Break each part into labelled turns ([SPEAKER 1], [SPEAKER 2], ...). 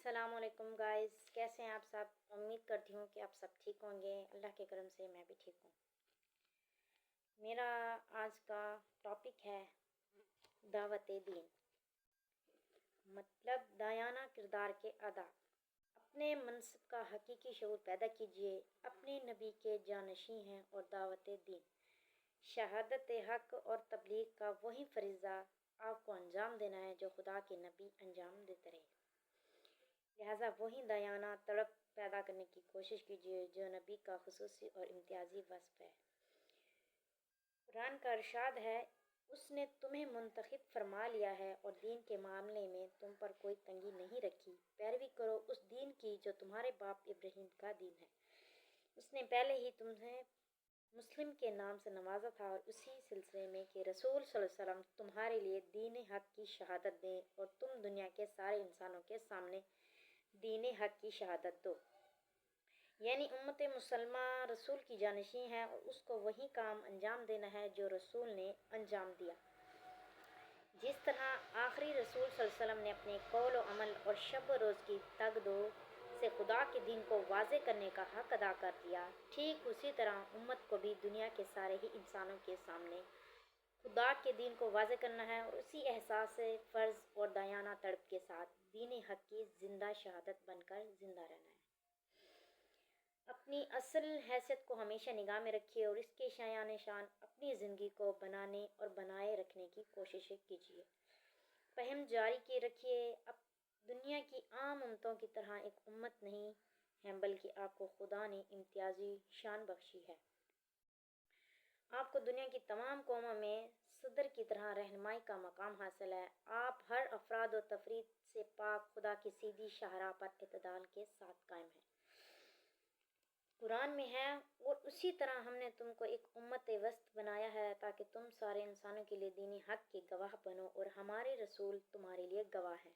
[SPEAKER 1] السلام علیکم گائز، کیسے ہیں آپ سب؟ امید کرتی ہوں کہ آپ سب ٹھیک ہوں گے۔ اللہ کے کرم سے میں بھی ٹھیک ہوں۔ میرا آج کا ٹاپک ہے دعوت دین، مطلب دایانہ کردار کے ادا۔ اپنے منصب کا حقیقی شعور پیدا کیجیے۔ اپنے نبی کے جانشین ہیں اور دعوت دین، شہادت حق اور تبلیغ کا وہی فریضہ آپ کو انجام دینا ہے جو خدا کے نبی انجام دیتے رہے۔ لہٰذا وہی دایانہ تڑپ پیدا کرنے کی کوشش کیجیے جو نبی کا خصوصی اور امتیازی وصف ہے۔ قرآن کا ارشاد ہے، اس نے تمہیں منتخب فرما لیا ہے اور دین کے معاملے میں تم پر کوئی تنگی نہیں رکھی۔ پیروی کرو اس دین کی جو تمہارے باپ ابراہیم کا دین ہے۔ اس نے پہلے ہی تمہیں مسلم کے نام سے نوازا تھا اور اسی سلسلے میں کہ رسول صلی اللہ علیہ وسلم تمہارے لیے دین حق کی شہادت دیں اور تم دنیا کے سارے انسانوں کے سامنے دین حق کی شہادت دو۔ یعنی امت مسلمہ رسول کی جانشین ہے اور اس کو وہی کام انجام دینا ہے جو رسول نے انجام دیا۔ جس طرح آخری رسول صلی اللہ علیہ وسلم نے اپنے قول و عمل اور شب و روز کی تگ دو سے خدا کے دین کو واضح کرنے کا حق ادا کر دیا، ٹھیک اسی طرح امت کو بھی دنیا کے سارے ہی انسانوں کے سامنے خدا کے دین کو واضح کرنا ہے اور اسی احساس فرض اور دایانہ تڑپ کے ساتھ دین حق کی زندہ شہادت بن کر زندہ رہنا ہے۔ اپنی اصل حیثیت کو ہمیشہ نگاہ میں رکھیے اور اس کے شایان شان اپنی زندگی کو بنانے اور بنائے رکھنے کی کوشش کیجیے۔ فہم جاری کیے رکھیے، اب دنیا کی عام امتوں کی طرح ایک امت نہیں ہیں بلکہ آپ کو خدا نے امتیازی شان بخشی ہے۔ آپ کو دنیا کی تمام قوموں میں صدر کی طرح رہنمائی کا مقام حاصل ہے۔ آپ ہر افراد و تفرید سے پاک خدا کی سیدھی شاہراہ پر اعتدال کے ساتھ قائم ہیں۔ قرآن میں ہے، اور اسی طرح ہم نے تم کو ایک امت وسط بنایا ہے تاکہ تم سارے انسانوں کے لیے دین حق کے گواہ بنو اور ہمارے رسول تمہارے لیے گواہ ہیں۔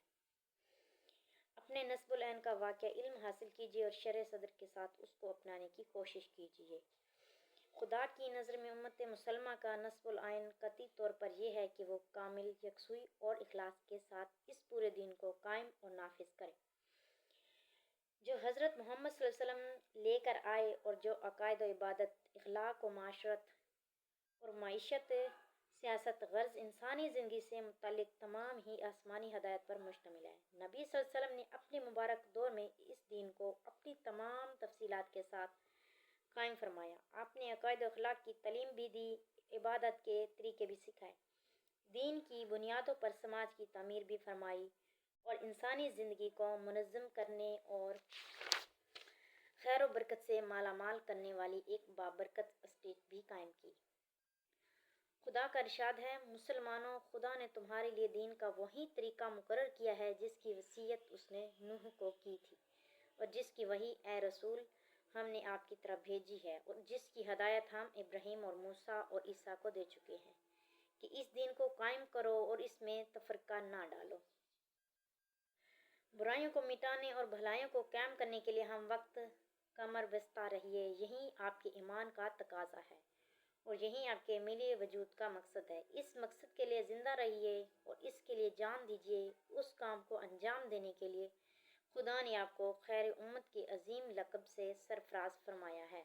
[SPEAKER 1] اپنے نصب العین کا واقعہ علم حاصل کیجیے اور شرح صدر کے ساتھ اس کو اپنانے کی کوشش کیجیے۔ خدا کی نظر میں امت مسلمہ کا نصب العین قطعی طور پر یہ ہے کہ وہ کامل یکسوئی اور اخلاص کے ساتھ اس پورے دین کو قائم اور نافذ کرے جو حضرت محمد صلی اللہ علیہ وسلم لے کر آئے اور جو عقائد و عبادت، اخلاق و معاشرت اور معیشت، سیاست، غرض انسانی زندگی سے متعلق تمام ہی آسمانی ہدایت پر مشتمل ہے۔ نبی صلی اللہ علیہ وسلم نے اپنے مبارک دور میں اس دین کو اپنی تمام تفصیلات کے ساتھ قائم فرمایا۔ آپ نے عقائد و اخلاق کی تعلیم بھی دی، عبادت کے طریقے بھی سکھائے، دین کی بنیادوں پر سماج کی تعمیر بھی فرمائی اور انسانی زندگی کو منظم کرنے اور خیر و برکت سے مالا مال کرنے والی ایک بابرکت اسٹیٹ بھی قائم کی۔ خدا کا ارشاد ہے، مسلمانوں، خدا نے تمہارے لیے دین کا وہی طریقہ مقرر کیا ہے جس کی وصیت اس نے نوح کو کی تھی اور جس کی وحی اے رسول ہم نے آپ کی طرف بھیجی ہے اور جس کی ہدایت ہم ابراہیم اور موسیٰ اور عیسیٰ کو دے چکے ہیں کہ اس دین کو قائم کرو اور اس میں تفرقہ نہ ڈالو۔ برائیوں کو مٹانے اور بھلائیوں کو قائم کرنے کے لیے ہم وقت کمر بستہ رہیے، یہی آپ کے ایمان کا تقاضا ہے اور یہی آپ کے ملی وجود کا مقصد ہے۔ اس مقصد کے لیے زندہ رہیے اور اس کے لیے جان دیجیے۔ اس کام کو انجام دینے کے لیے خدا نے آپ کو خیر امت کے عظیم لقب سے سرفراز فرمایا ہے۔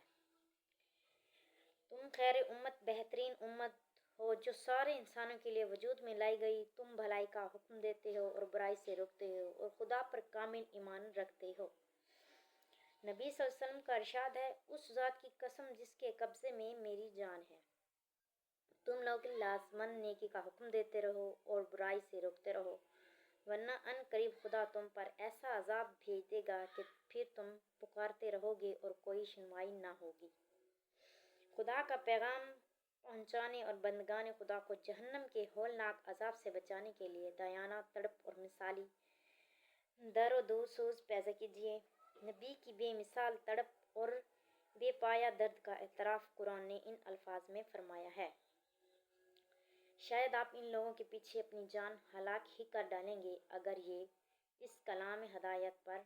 [SPEAKER 1] تم خیر امت، بہترین امت ہو جو سارے انسانوں کے لیے وجود میں لائی گئی۔ تم بھلائی کا حکم دیتے ہو اور برائی سے روکتے ہو اور خدا پر کامل ایمان رکھتے ہو۔ نبی صلی اللہ علیہ وسلم کا ارشاد ہے، اس ذات کی قسم جس کے قبضے میں میری جان ہے، تم لوگ لازماً نیکی کا حکم دیتے رہو اور برائی سے روکتے رہو، ورنہ ان قریب خدا تم پر ایسا عذاب بھیج دے گا کہ پھر تم پکارتے رہو گے اور کوئی سنوائی نہ ہوگی۔ خدا کا پیغام پہنچانے اور بندگان خدا کو جہنم کے ہولناک عذاب سے بچانے کے لیے دایانہ تڑپ اور مثالی در و سوز پیدا کیجیے۔ نبی کی بے مثال تڑپ اور بے پایہ درد کا اعتراف قرآن نے ان الفاظ میں فرمایا ہے، شاید آپ ان لوگوں کے پیچھے اپنی جان ہلاک ہی کر ڈالیں گے اگر یہ اس کلام ہدایت پر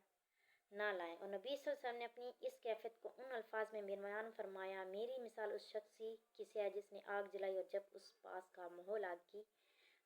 [SPEAKER 1] نہ لائیں۔ اور نبی صلی اللہ علیہ وسلم نے اپنی اس کیفیت کو ان الفاظ میں بیان فرمایا، میری مثال اس شخص کی سی ہے جس نے آگ جلائی اور جب اس پاس کا ماحول آگ کی